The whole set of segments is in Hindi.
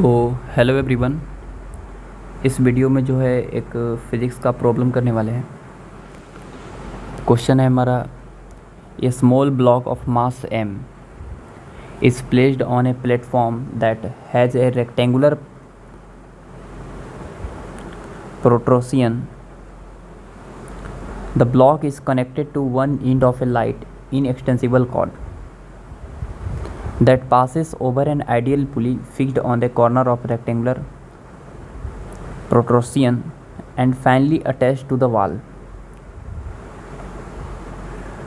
तो हेलो एवरीवन, इस वीडियो में जो है एक फिज़िक्स का प्रॉब्लम करने वाले हैं। क्वेश्चन है हमारा, a small block of mass m is placed on a platform that has a rectangular protrusion. The block is connected to one end of a light inextensible cord that passes over an ideal pulley fixed on the corner of rectangular protrusion and finally attached to the wall.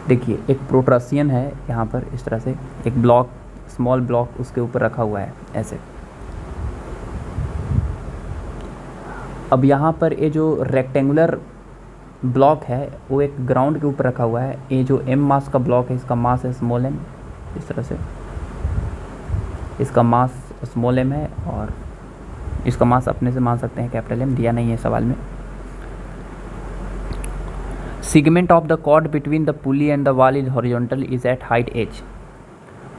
देखिए, एक प्रोट्रसियन है यहाँ पर, इस तरह से एक ब्लॉक, स्मॉल ब्लॉक उसके ऊपर रखा हुआ है ऐसे। अब यहाँ पर ये जो रेक्टेंगुलर ब्लॉक है वो एक ग्राउंड के ऊपर रखा हुआ है। ये जो m मास का ब्लॉक है, इसका मास है स्मॉल m, इस तरह से इसका मास स्मॉल m है और इसका मास अपने से मान सकते हैं कैपिटल M, दिया नहीं है सवाल में। Segment of the cord between the pulley and the wall is horizontal is at height h,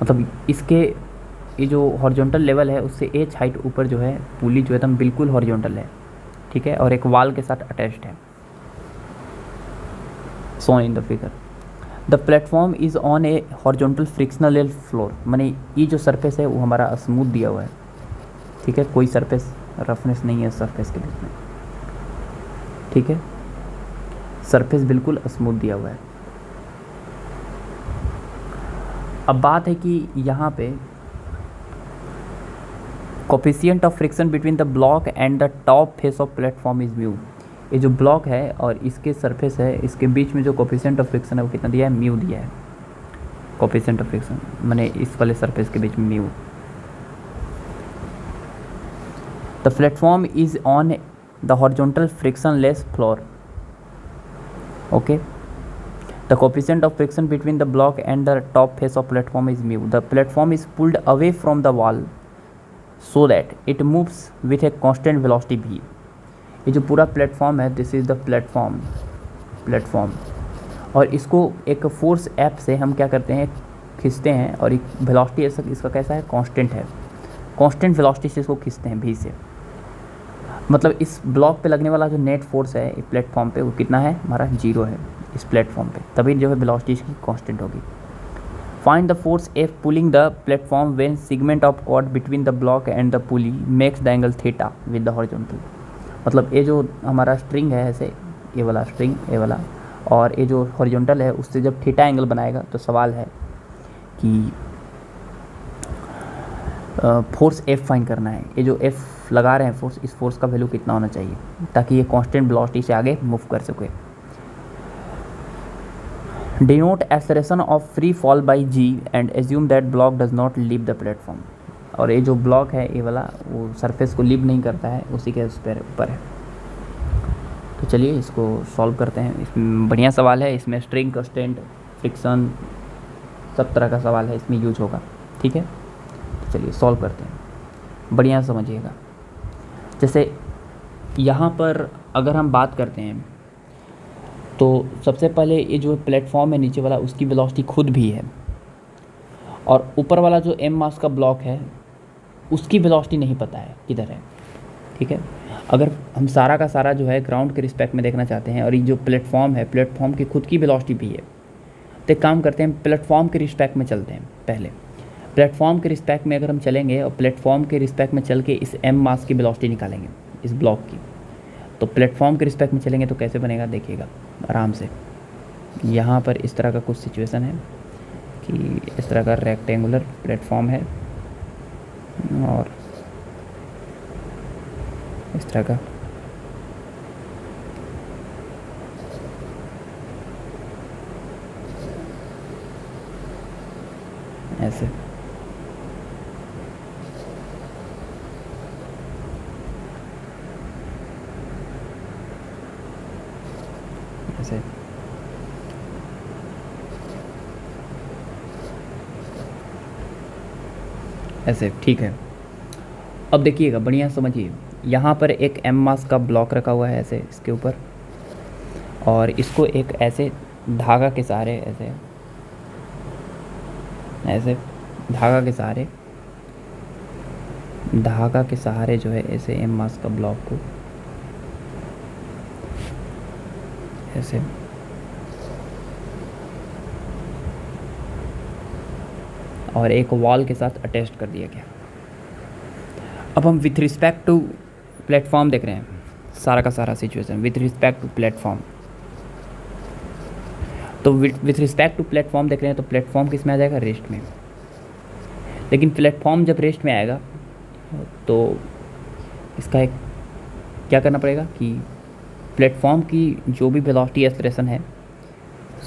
मतलब इसके ये जो हॉरिजॉन्टल लेवल है उससे h हाइट ऊपर जो है पुली जो एकदम बिल्कुल हॉरिजॉन्टल है, ठीक है, और एक वॉल के साथ अटैच्ड है, so in the figure. The platform is on a horizontal frictional floor, माने ये जो सरफेस है वो हमारा स्मूथ दिया हुआ है, ठीक है, कोई सरफेस रफनेस नहीं है सरफेस के बीच में, ठीक है, सरफेस बिल्कुल स्मूथ दिया हुआ है। अब बात है कि यहाँ पे coefficient of friction between the block and the top face of platform is mu. ये जो ब्लॉक है और इसके सरफेस है, इसके बीच में जो कोफिशिएंट ऑफ फ्रिक्शन है वो कितना दिया है, म्यू दिया है। कोफिशिएंट ऑफ फ्रिक्शन माने इस वाले सरफेस के बीच में mu. The platform is on the horizontal frictionless floor, okay. The coefficient of friction between the block and the top face of platform is mu. The platform is pulled away from the wall so that it moves with a constant velocity v. ये जो पूरा प्लेटफॉर्म है, दिस इज़ द प्लेटफॉर्म, और इसको एक फोर्स F से हम क्या करते हैं, खींचते हैं, और एक वेलोसिटी ऐसा इसका कैसा है, कांस्टेंट है, कांस्टेंट वेलोसिटी से इसको खींचते हैं v से। मतलब इस ब्लॉक पे लगने वाला जो नेट फोर्स है इस प्लेटफॉर्म पे वो कितना है, हमारा 0 है इस प्लेटफॉर्म पे, तभी जो है वेलोसिटी इसकी कांस्टेंट होगी। Find the force F pulling the platform when segment of cord between the block and the pulley makes the angle theta with the horizontal. मतलब ये जो हमारा स्ट्रिंग है ऐसे, ये वाला स्ट्रिंग, ये वाला, और ये जो हॉरिजॉन्टल है उससे जब थीटा एंगल बनाएगा तो सवाल है कि फोर्स F फाइंड करना है। ये जो F लगा रहे हैं फोर्स, इस फोर्स का वैल्यू कितना होना चाहिए ताकि ये कांस्टेंट वेलोसिटी से आगे मूव कर सके। Denote acceleration of free fall bye g and assume that block does not leave the platform. और ये जो ब्लॉक है ये वाला वो सरफेस को लीव नहीं करता है, उसी के उस पर ऊपर है। तो चलिए इसको सॉल्व करते हैं। इसमें बढ़िया सवाल है, इसमें स्ट्रिंग कांस्टेंट, फ्रिक्शन, सब तरह का सवाल है इसमें यूज होगा, ठीक है। तो चलिए सॉल्व करते हैं, बढ़िया समझिएगा। जैसे यहाँ पर अगर हम बात करते हैं तो सबसे पहले ये जो प्लेटफॉर्म है नीचे वाला उसकी वेलोसिटी खुद भी है, और ऊपर वाला जो m मास का ब्लॉक है उसकी वेलोसिटी नहीं पता है किधर है, ठीक है। अगर हम सारा का सारा जो है ग्राउंड के रिस्पेक्ट में देखना चाहते हैं और ये जो प्लेटफॉर्म है, प्लेटफॉर्म की खुद की वेलोसिटी भी है, तो एक काम करते हैं, प्लेटफॉर्म के रिस्पेक्ट में चलते हैं। पहले प्लेटफॉर्म के रिस्पेक्ट में अगर हम चलेंगे और प्लेटफॉर्म के रिस्पेक्ट में चल के इस m मास की वेलोसिटी निकालेंगे इस ब्लॉक की, तो प्लेटफॉर्म के रिस्पेक्ट में चलेंगे तो कैसे बनेगा देखिएगा आराम से। यहाँ पर इस तरह का कुछ सिचुएशन है कि इस तरह का रेक्टेंगुलर प्लेटफॉर्म है और इस तरह का ऐसे, ऐसे, ऐसे, ठीक है। अब देखिएगा बढ़िया समझिए, यहाँ पर एक m मास का ब्लॉक रखा हुआ है ऐसे इसके ऊपर, और इसको एक ऐसे धागा के सहारे ऐसे ऐसे धागा के सहारे धागा के सहारे जो है ऐसे एम मास का ब्लॉक को ऐसे और एक वॉल के साथ अटैच कर दिया गया। अब हम विथ रिस्पेक्ट टू प्लेटफॉर्म देख रहे हैं, सारा का सारा situation with respect to platform. तो विथ रिस्पेक्ट टू प्लेटफॉर्म देख रहे हैं, तो प्लेटफॉर्म किस में आ जाएगा, रेस्ट में। लेकिन प्लेटफॉर्म जब रेस्ट में आएगा तो इसका एक क्या करना पड़ेगा कि प्लेटफॉर्म की जो भी वेलोसिटी एक्सप्रेशन है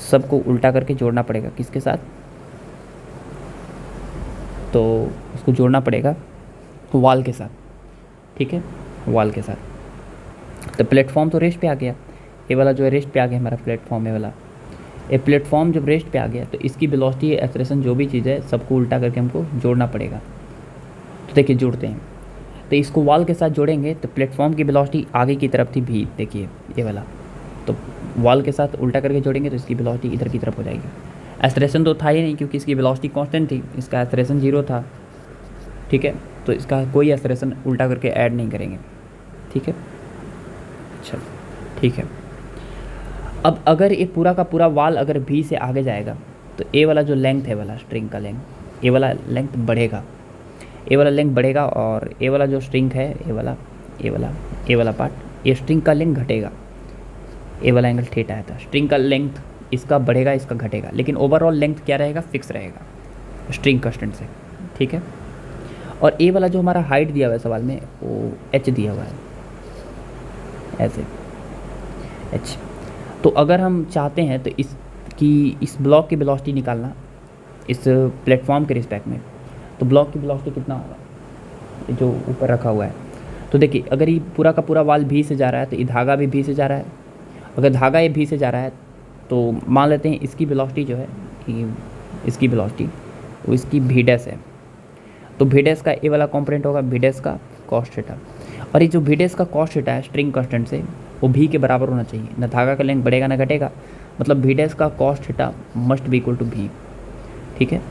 सबको उल्टा करके जोड़ना पड़ेगा, किसके साथ, तो उसको जोड़ना पड़ेगा वॉल के साथ, ठीक है, वॉल के साथ। तो प्लेटफॉर्म तो रेस्ट पे आ गया, ये वाला जो है रेस्ट पे आ गया हमारा प्लेटफॉर्म, ये वाला ये प्लेटफॉर्म जब रेस्ट पे आ गया तो इसकी वेलोसिटी एक्सप्रेशन जो भी चीज़ है सबको उल्टा करके हमको जोड़ना पड़ेगा। तो देखिए जोड़ते हैं, तो इसको वॉल के साथ जोड़ेंगे तो प्लेटफॉर्म की वेलोसिटी आगे की तरफ थी भी, देखिए ये वाला, तो वॉल के साथ उल्टा करके जोड़ेंगे तो इसकी वेलोसिटी इधर की तरफ हो जाएगी। एक्सप्रेशन तो था ही नहीं क्योंकि इसकी वेलोसिटी कांस्टेंट थी, इसका एक्सप्रेशन 0 था, ठीक है, तो इसका कोई एक्सप्रेशन उल्टा करके ऐड नहीं करेंगे, ठीक है। अच्छा ठीक है, अब अगर ये पूरा का पूरा वाल अगर भी से आगे जाएगा तो ए वाला जो लेंथ है वाला स्ट्रिंग का लेंथ, ए वाला लेंथ बढ़ेगा, ए वाला लेंथ बढ़ेगा और ए वाला जो स्ट्रिंग है ए वाला पार्ट, ये स्ट्रिंग का लेंथ घटेगा। ए वाला एंगल थीटा है था, स्ट्रिंग का लेंथ इसका बढ़ेगा इसका घटेगा, लेकिन ओवरऑल लेंथ क्या रहेगा, फिक्स रहेगा स्ट्रिंग कांस्टेंट से, ठीक है। और ए वाला जो हमारा हाइट दिया हुआ है सवाल में वो एच दिया हुआ है, ऐसे एच। तो अगर हम चाहते हैं तो इस ब्लॉक की वेलोसिटी निकालना इस प्लेटफॉर्म के रिस्पेक्ट में, तो ब्लॉक की वेलोसिटी कितना होगा जो ऊपर रखा हुआ है। तो देखिए अगर ये पूरा का पूरा वाल भी से जा रहा है तो ये धागा भी भी से जा रहा है, अगर धागा ये भी से जा रहा है तो मान लेते हैं इसकी वेलोसिटी जो है कि इसकी वेलोसिटी वो इसकी भी डैश है, तो भी डैश का ए वाला कॉम्पोनेंट होगा भी डैश का कॉस थीटा, और ये जो भी डैश का कॉस थीटा है स्ट्रिंग कांस्टेंट से वो भी के बराबर होना चाहिए, ना धागा का लेंथ बढ़ेगा ना घटेगा, मतलब भी डैश का cos theta must be equal to v, ठीक है।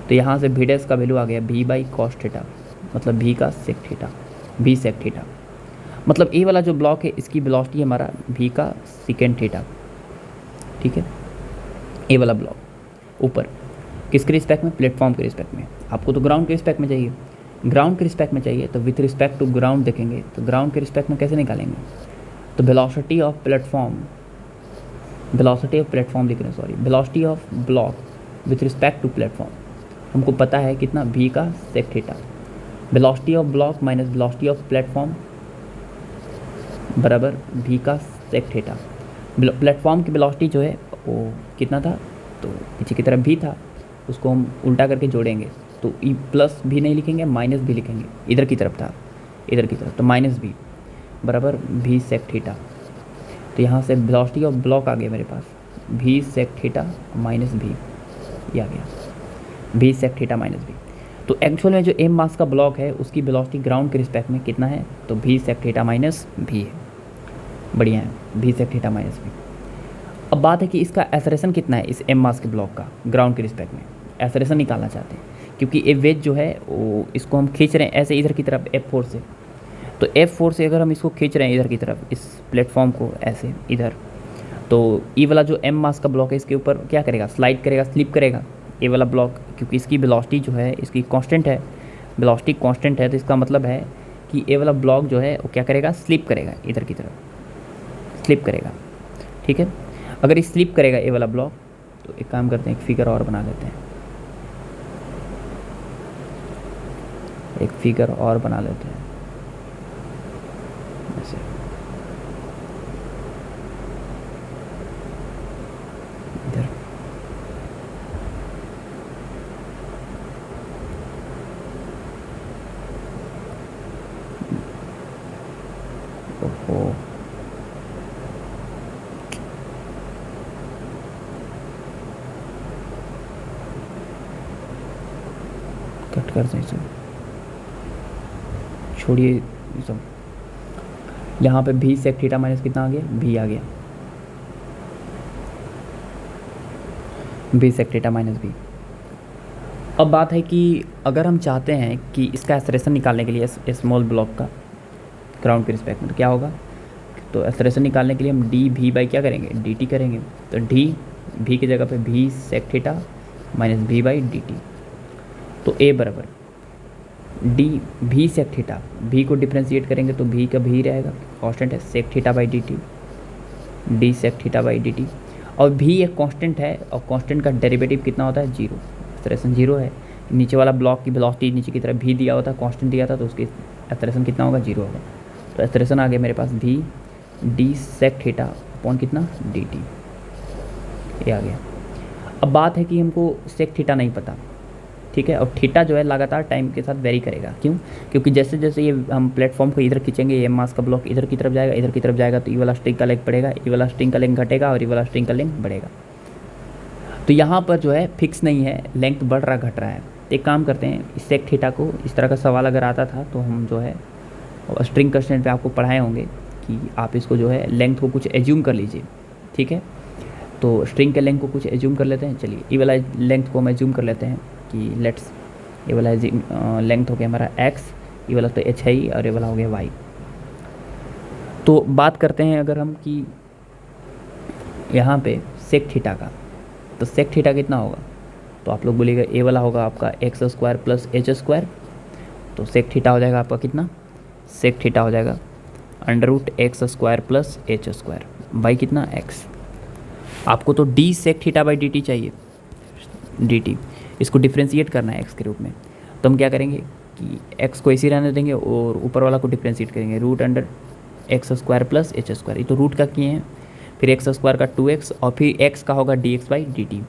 तो यहाँ से भी डैश का वैल्यू आ गया भी बाई कॉस थीटा, मतलब भी का सेक थीटा, भी सेक थीटा, मतलब ए वाला जो ब्लॉक है इसकी वेलोसिटी है हमारा भी का सेकेंड थीटा, ठीक है। ए वाला ब्लॉक ऊपर किसके रिस्पेक्ट में, प्लेटफॉर्म के रिस्पेक्ट में, आपको तो ग्राउंड के रिस्पेक्ट में चाहिए, ग्राउंड के रिस्पेक्ट में चाहिए तो विथ रिस्पेक्ट टू ग्राउंड देखेंगे, तो ग्राउंड के रिस्पेक्ट में कैसे निकालेंगे, तो वेलोसिटी ऑफ प्लेटफॉर्म लिख रहे हैं, sorry, velocity of block with respect to platform हमको पता है कितना, भी का sec theta, velocity of block minus velocity of platform बराबर भी का सेक थीटा। प्लेटफॉर्म की वेलोसिटी जो है वो कितना था, तो पीछे की तरफ भी था, उसको हम उल्टा करके जोड़ेंगे तो ई प्लस भी नहीं लिखेंगे माइनस भी लिखेंगे, इधर की तरफ था, इधर की तरफ, तो माइनस भी बराबर भी सेक थीटा। तो यहाँ से वेलोसिटी ऑफ ब्लॉक आ गया मेरे पास भी सेक थीटा माइनस भी, ये आ गया भी सेक थीटा माइनस भी। तो एक्चुअल में जो एम मास का ब्लॉक है उसकी वेलोसिटी ग्राउंड के रिस्पेक्ट में कितना है, तो भी सेक थीटा माइनस भी है, बढ़िया है भी सेक थीटा माइनस भी। अब बात है कि इसका एक्सेलरेशन कितना है इस एम मास के ब्लॉक का ग्राउंड के रिस्पेक्ट में, एक्सेलरेशन निकालना चाहते हैं क्योंकि ए वेज जो है वो इसको हम खींच रहे हैं ऐसे इधर की तरफ F4 से, तो F4 से अगर हम इसको खींच रहे हैं इधर की तरफ इस प्लेटफॉर्म को ऐसे इधर, तो ई वाला जो एम मास का ब्लॉक है इसके ऊपर क्या करेगा, स्लाइड करेगा, स्लिप करेगा ए वाला ब्लॉक, क्योंकि इसकी वेलोसिटी जो है इसकी कांस्टेंट है, वेलोसिटी कांस्टेंट है, तो इसका मतलब है कि ए वाला ब्लॉक जो है वो क्या करेगा, स्लिप करेगा इधर की तरफ, स्लिप करेगा, ठीक है। अगर ये स्लिप करेगा ए वाला ब्लॉक तो एक काम करते हैं, एक फिगर और बना लेते हैं, एक फिगर और बना लेते हैं ऐसे, इधर ओहो कट कर दें इसे, छोड़िए ये सब। यहाँ पे भी सेक थीटा माइनस कितना आ गया, भी आ गया, भी सेक थीटा माइनस भी। अब बात है कि अगर हम चाहते हैं कि इसका एक्सलेरेशन निकालने के लिए स्मॉल ब्लॉक का ग्राउंड के रिस्पेक्ट में, तो क्या होगा, तो एक्सलेरेशन निकालने के लिए हम डी वी बाई क्या करेंगे, डी टी करेंगे। तो डी वी की जगह पे v sec theta minus v by D t. तो ए बराबर d v sec theta, v को डिफ्रेंशिएट करेंगे तो वी का वी रहेगा, कांस्टेंट है, sec theta by D t, d sec theta by D T. और वी एक कांस्टेंट है और कांस्टेंट का डेरिवेटिव कितना होता है, जीरो। एक्सलेरेशन जीरो है, नीचे वाला ब्लॉक की वेलोसिटी नीचे की तरफ भी दिया हुआ था, कांस्टेंट दिया था, तो उसकी एक्सलेरेशन कितना होगा, जीरो होगा। तो एक्सलेरेशन आ गया मेरे पास V D sec theta upon कितना, डी टी, ये आ गया। अब बात है कि हमको सेक थीटा नहीं पता, ठीक है, और थीटा जो है लगातार टाइम के साथ वेरी करेगा। क्यों, क्योंकि जैसे जैसे ये हम प्लेटफॉर्म को इधर खींचेंगे, ये मास का ब्लॉक इधर की तरफ जाएगा, इधर की तरफ जाएगा, तो ये वाला स्ट्रिंग का लेंथ बढ़ेगा, ये वाला स्ट्रिंग का लेंथ घटेगा और ये वाला स्ट्रिंग का लेंथ बढ़ेगा। तो यहाँ पर जो है फिक्स नहीं है, लेंथ बढ़ रहा घट रहा है। एक काम करते हैं, इस सेक थीटा को, इस तरह का सवाल अगर आता था तो हम जो है स्ट्रिंग कंस्टेंट पे आपको पढ़ाए होंगे कि आप इसको जो है लेंथ को कुछ एज्यूम कर लीजिए, ठीक है। तो स्ट्रिंग के लेंथ को कुछ एज्यूम कर लेते हैं। चलिए ये वाला लेंथ को हम एज्यूम कर लेते हैं कि लेट्स, ये वाला लेंथ हो गया हमारा x, ये वाला तो h है ही, और ये वाला हो गया y। तो बात करते हैं अगर हम कि यहाँ पे सेक थीटा का, तो सेक थीटा कितना होगा, तो आप लोग बोलिएगा ए वाला होगा आपका x square plus H square. तो सेक थीटा हो जाएगा आपका कितना, सेक थीटा हो जाएगा under root x square plus H square by कितना, एक्स। आपको तो d sec theta by D t चाहिए, डी टी, इसको डिफ्रेंशिएट करना है एक्स के रूप में। तो हम क्या करेंगे कि एक्स को इसी रहने देंगे और ऊपर वाला को डिफ्रेंशिएट करेंगे, root under x square plus H square. ये तो रूट का किए हैं, फिर एक्स स्क्वायर का 2x और फिर एक्स का होगा D X by D T.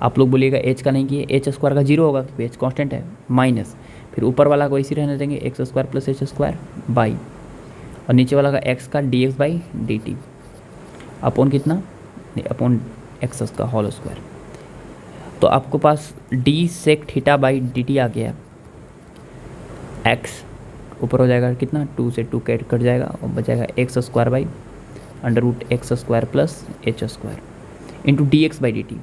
आप लोग बोलिएगा एच का नहीं किए, एच स्क्वायर का जीरो होगा क्योंकि एच कॉन्स्टेंट है, माइनस फिर ऊपर वाला को इसी रहने देंगे, X square plus H square by, और नीचे वाला का एक्स का D X by D T upon कितना, अपॉन एक्स का होल स्क्वायर। तो आपको पास D sec theta by D T आ गया, एक्स ऊपर हो जाएगा कितना, 2 से 2 कट जाएगा और बचाएगा X square by under root x square plus H square into D X by D T,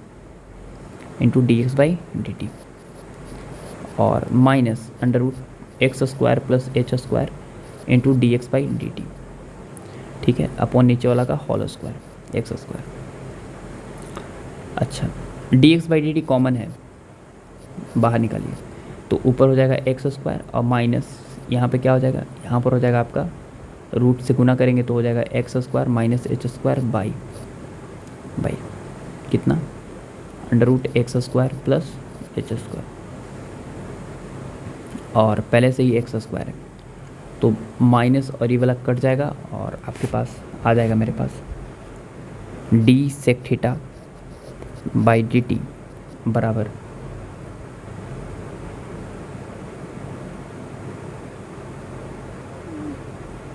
into D X by D T, और minus under root x square plus H square into D X by D T, ठीक है, अपॉन नीचे वाला का होल स्क्वायर एक्स स्क्वायर। अच्छा, D X by D T common है, बाहर निकालिए, तो ऊपर हो जाएगा एक्स स्क्वायर और माइनस यहाँ पे क्या हो जाएगा, यहाँ पर हो जाएगा आपका रूट से गुना करेंगे तो हो जाएगा X square minus H square by कितना, under root x square plus H square, और पहले से ही एक्स स्क्वायर है तो माइनस और ये वाला कट जाएगा और आपके पास आ जाएगा मेरे पास D sec theta by D T बराबर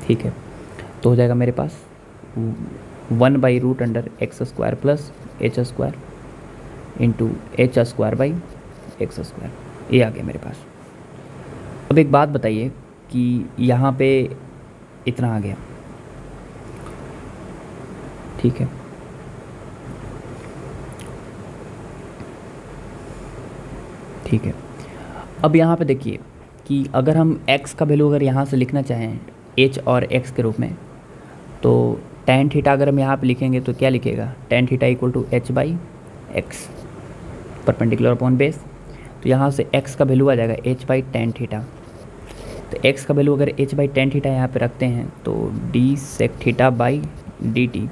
ठीक है। तो हो जाएगा मेरे पास 1 by root under x square plus H square into H square by X square, ये आ गया मेरे पास। अब एक बात बताइए कि यहाँ पे इतना आ गया, ठीक है, ठीक है। अब यहाँ पे देखिए कि अगर हम x का वैल्यू अगर यहाँ से लिखना चाहें h और x के रूप में, तो tan थीटा अगर हम यहाँ पे लिखेंगे तो क्या लिखेगा, tan theta equal to h by X perpendicular upon base. तो यहाँ से x का वैल्यू आ जाएगा h बाई tan थीटा। तो x का वैल्यू अगर h बाई tan थीटा यहाँ पे रखते हैं तो d sec theta by D T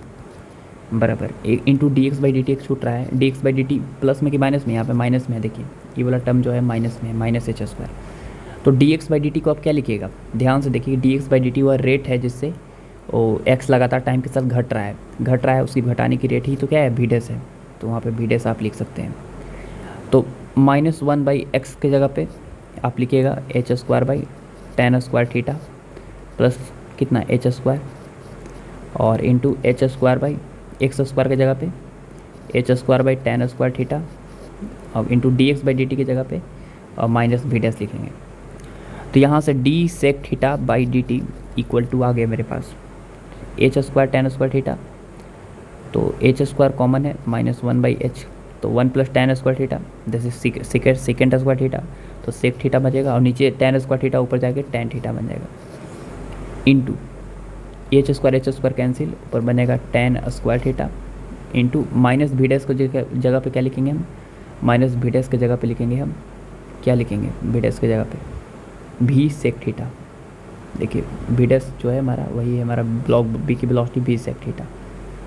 बराबर into D X by D T, एक छूट रहा है, D X by D T plus में कि माइनस में, यहाँ पे माइनस में है, देखिए ये वाला टर्म जो है माइनस में, माइनस एच स्क्वायर। तो D X by D T को आप क्या लिखिएगा, ध्यान से देखिए, D X by D T वह रेट है जिससे वो एक्स लगातार टाइम के साथ घट रहा है, उसकी घटाने की रेट ही तो क्या है, भी डेस है, तो वहाँ पे भी डेस आप लिख सकते हैं। तो -1 बाई एक्स की जगह पे आप लिखिएगा H square by tan square theta plus कितना एच स्क्वायर और into H square by X square की जगह पे H square by tan square theta और into D X by D T की जगह पे और माइनस भी डेस लिखेंगे। तो यहाँ से D sec theta by D T equal to आ गया मेरे पास H square tan square theta, तो एच स्क्वायर कॉमन है, -1 बाई एच तो 1 प्लस टेन स्क्वायर थीटा, जैसे सेकेंड स्क्वायर थीटा, तो सेक थीटा बचेगा और नीचे टेन स्क्वायर थीटा ऊपर जाके टेन थीटा बन जाएगा, इंटू एच स्क्वायर कैंसिल, ऊपर बनेगा ten square theta into minus भी डैश को जगह पे क्या लिखेंगे हम, माइनस भी डैश की जगह पे लिखेंगे हम, क्या लिखेंगे भी डैश की जगह पे भी सेक थीटा। देखिए भी डैश जो है हमारा वही है हमारा ब्लॉक बी की वेलोसिटी भी सेक थीटा,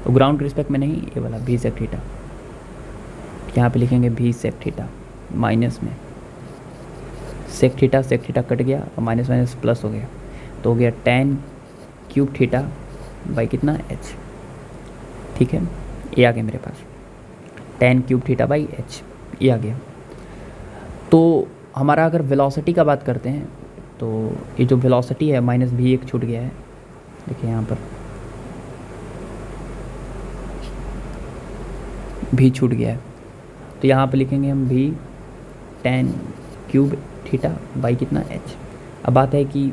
तो ग्राउंड के रिस्पेक्ट में नहीं, ये वाला भी सेक थीटा, यहाँ पे लिखेंगे भी सेक थीटा माइनस में सेक थीटा कट गया और माइनस माइनस प्लस हो गया, तो हो गया टेन क्यूब थीटा बाई कितना एच। ठीक है, ये आ गया मेरे पास tan cube theta by H, ये आ गया। तो हमारा अगर वेलोसिटी का बात करते हैं तो ये जो वेलोसिटी है माइनस भी एक छूट गया है, देखिए यहाँ पर भी छूट गया है, तो यहाँ पे लिखेंगे हम भी टेन क्यूब थीटा बाई कितना एच। अब बात है कि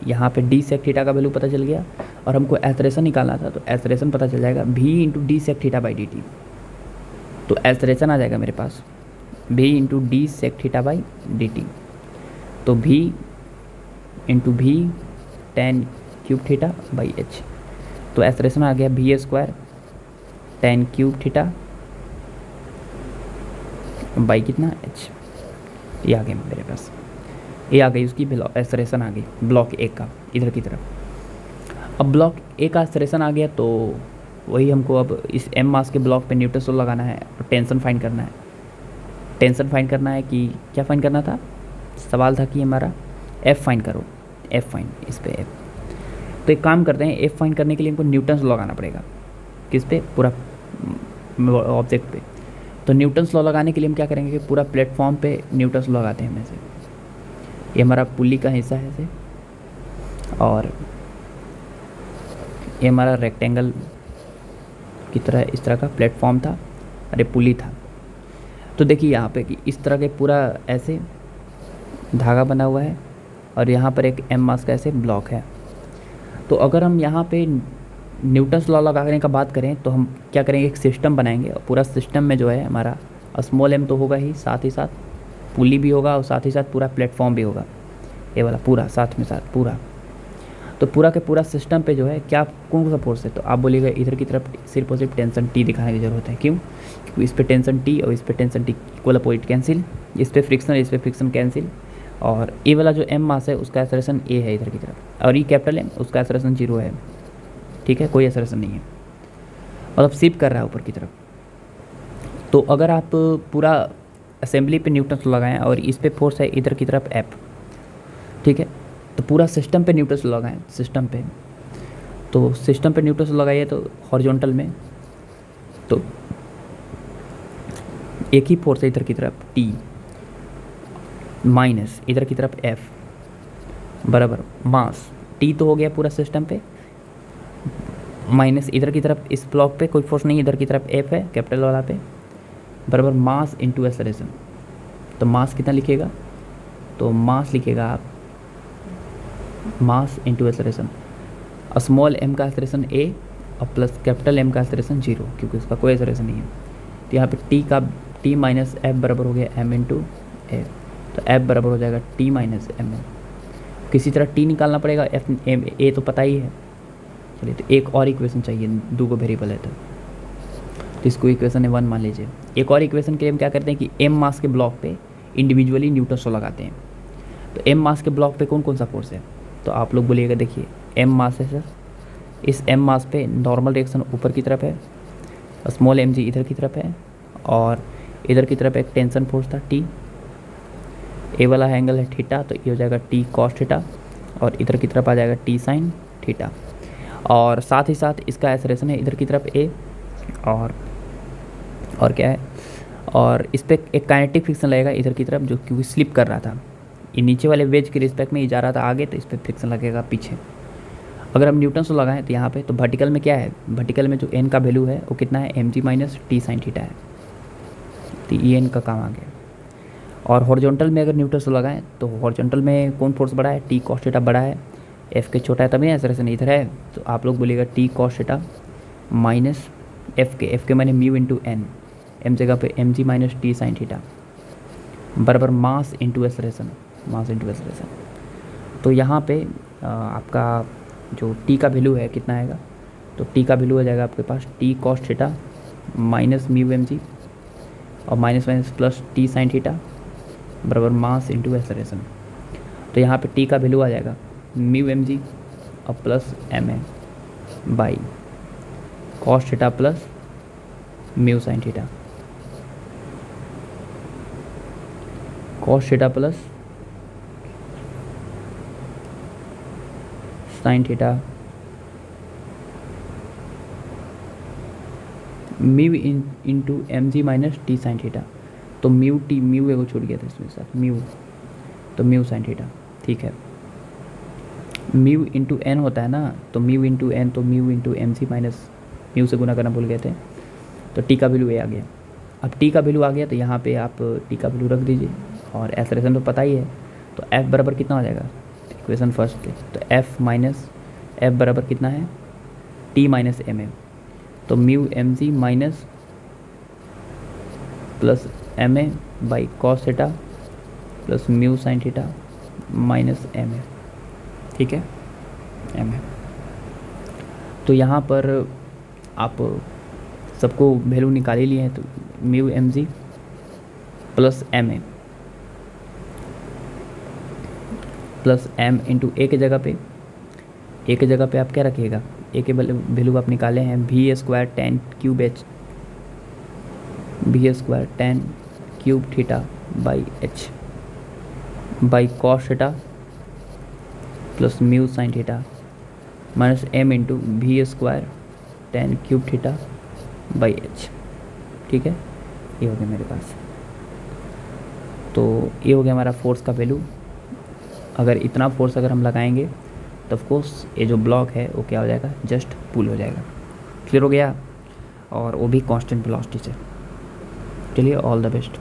यहाँ पे डी सेक थीटा का वैल्यू पता चल गया और हमको एसरेशन निकालना था, तो एसरेशन पता चल जाएगा v into d sec theta by D t, तो एसरेशन आ जाएगा मेरे पास v into d sec theta by D t, तो v into v tan cube theta by H, तो एसरेशन आ गया v square tan cube theta by कितना एच, ये आ गया मेरे पास, ये आ गई उसकी एसरेशन आ गई ब्लॉक ए का इधर की तरफ। अब ब्लॉक ए का एसरेशन आ गया तो वही हमको अब इस एम मास के ब्लॉक पे न्यूटन सोल लगाना है और टेंशन फाइंड करना है। टेंशन फाइंड करना है कि क्या फाइंड करना था, सवाल था कि हमारा एफ फाइंड करो, एफ फाइंड, इस पे एफ। तो एक काम करते हैं, एफ फाइंड करने के लिए हमको न्यूटन लॉ लगाना पड़ेगा, किस पे, पूरा ऑब्जेक्ट पे। तो न्यूटन्स लॉ लगाने के लिए हम क्या करेंगे कि पूरा प्लेटफॉर्म पे न्यूटन्स लॉ लगाते हैं। वैसे ये हमारा पुली का हिस्सा है ऐसे, और ये हमारा रेक्टेंगल की तरह इस तरह का प्लेटफॉर्म था, अरे पुली था। तो देखिए यहाँ पे कि इस तरह के पूरा ऐसे धागा बना हुआ है और यहाँ पर एक एम मास का ऐसे ब्लॉक है। तो अगर हम यहाँ पे न्यूटन्स लॉ लगाने का बात करें तो हम क्या करेंगे, एक सिस्टम बनाएंगे और पूरा सिस्टम में जो है हमारा स्मॉल एम तो होगा ही, साथ ही साथ पुली भी होगा और साथ ही साथ पूरा प्लेटफॉर्म भी होगा, ये वाला पूरा साथ में साथ पूरा। तो पूरा के पूरा सिस्टम पे जो है क्या कौन सा फोर्स है, तो आप बोलिएगा इधर की तरफ सिर्फ और सिर्फ टेंशन टी दिखाने की ज़रूरत है। क्यों, क्योंकि इस पे टेंशन टी और इस पे tension T equal opposite cancel, इस पे फ्रिक्शन कैंसिल, और ये वाला जो एम मास है उसका एक्सेलरेशन ए है इधर की तरफ, और ये कैपिटल एम उसका एक्सेलरेशन 0 है। ठीक है, कोई एक्सेलरेशन नहीं है, मतलब शिफ्ट कर रहा है ऊपर की तरफ। तो अगर आप पूरा असेंबली पे न्यूटन्स लगाएं और इस पे फोर्स है इधर की तरफ एफ, ठीक है, तो पूरा सिस्टम पे न्यूटन्स लगाएं, सिस्टम पे, तो सिस्टम पे न्यूटन्स लगाइए तो हॉरिजॉन्टल में तो एक ही फोर्स है इधर की तरफ टी माइनस इधर की तरफ एफ बराबर मास टी तो हो गया पूरा सिस्टम पे, माइनस इधर की तरफ इस ब्लॉक पे कोई फोर्स नहीं, इधर की तरफ एफ है कैपिटल वाला पे, बराबर मास इंटू एक्सेलरेशन। तो मास कितना लिखिएगा, तो मास लिखिएगा आप mass into acceleration, small m का एक्सेलरेशन ए और प्लस कैपिटल एम का एक्सेलरेशन 0, क्योंकि उसका कोई एक्सेलरेशन नहीं है। तो यहाँ पे टी का टी माइनस एफ बराबर हो गया एम इंटू एफ, तो एफ बराबर हो जाएगा टी माइनस एम एम। किसी तरह टी निकालना पड़ेगा, एफ एम ए तो पता ही है। चलिए, तो एक और इक्वेशन चाहिए, दो को वेरिएबल है तो इसको इक्वेशन 1 मान लीजिए। एक और इक्वेशन के लिए हम क्या करते हैं कि एम मास के ब्लॉक पे इंडिविजुअली न्यूटन्स लॉ लगाते हैं। तो एम मास के ब्लॉक पे कौन कौन सा फोर्स है, तो आप लोग बोलिएगा, देखिए एम मास है सर, इस एम मास पे नॉर्मल डायरेक्शन ऊपर की तरफ है, स्मॉल एम जी इधर की तरफ है, और इधर की तरफ एक टेंशन फोर्स था टी, ए वाला एंगल है थीटा, तो ये हो जाएगा टी कॉस थीटा, और इधर की तरफ आ जाएगा टी साइन थीटा, और साथ ही साथ इसका एक्सेलरेशन है इधर की तरफ ए, और क्या है, और इस पर एक काइनेटिक फ्रिक्शन लगेगा इधर की तरफ, जो क्योंकि स्लिप कर रहा था, ये नीचे वाले वेज के रिस्पेक्ट में ये जा रहा था आगे, तो इस पर फ्रिक्शन लगेगा पीछे। अगर हम न्यूटन्स लगाएं तो यहाँ पे तो वर्टिकल में क्या है, वर्टिकल में जो एन का वैल्यू है वो कितना है, एम जी माइनस टी साइन थीटा है, तो ये एन का काम आ गया। और हॉरिजॉन्टल में अगर न्यूटन्स लगाएं तो हॉरिजॉन्टल में कौन फोर्स बड़ा है, टी कॉस थीटा बड़ा है, एफ के छोटा है तभी एक्सेलरेशन इधर है, तो आप लोग बोलिएगा T cos theta minus F के मैंने म्यू इंटू एन, एम जगह पे एम जी माइनस टी साइन थीटा बराबर mass into acceleration, mass into acceleration. तो यहाँ पे आपका जो टी का वैल्यू है कितना आएगा, तो टी का वैल्यू आ जाएगा आपके पास T cos theta minus mu M G और minus minus plus T sine theta बराबर मास इंटू एक्सेलरेशन। तो यहाँ पे टी का वैल्यू आ जाएगा म्यू एम जी और plus M a by cos theta plus mu sine theta, cos theta plus sine theta mu into m ji minus T sine theta. तो म्यू टी, म्यू एगो छूट गया था इसमें साथ म्यू, तो म्यू साइन थीटा, ठीक है। म्यू इंटू एन होता है ना, तो म्यू इंटू एन, तो म्यू इंटू एम जी माइनस म्यू से गुना करना भूल गए थे, तो टी का वैल्यू ए आ गया। अब टी का वैल्यू आ गया तो यहाँ पे आप टी का वैल्यू रख दीजिए और एक्सेलरेशन तो पता ही है, तो एफ बराबर कितना हो जाएगा, इक्वेशन फर्स्ट पे, तो एफ माइनस एफ बराबर कितना है टी माइनस एम ए, तो mu M G minus plus M a by cos theta plus mu sine theta minus m a, ठीक है, एम ए। तो यहाँ पर आप सबको वैल्यू निकाल ही लिए हैं, तो mu M G plus M A plus M into A के जगह पे, ए के जगह पे आप क्या रखिएगा, ए के वैल्यू आप निकाले हैं v square tan cube h, v square tan cube theta by h by cos theta plus mu sine theta minus m into v square tan cube theta by h, ठीक है। ये हो गया मेरे पास, तो ये हो गया हमारा फोर्स का वैल्यू। अगर इतना फोर्स अगर हम लगाएंगे तो ऑफ कोर्स ये जो ब्लॉक है वो क्या हो जाएगा, जस्ट पुल हो जाएगा। क्लियर हो गया, और वो भी कांस्टेंट वेलोसिटी से। चलिए, ऑल द बेस्ट।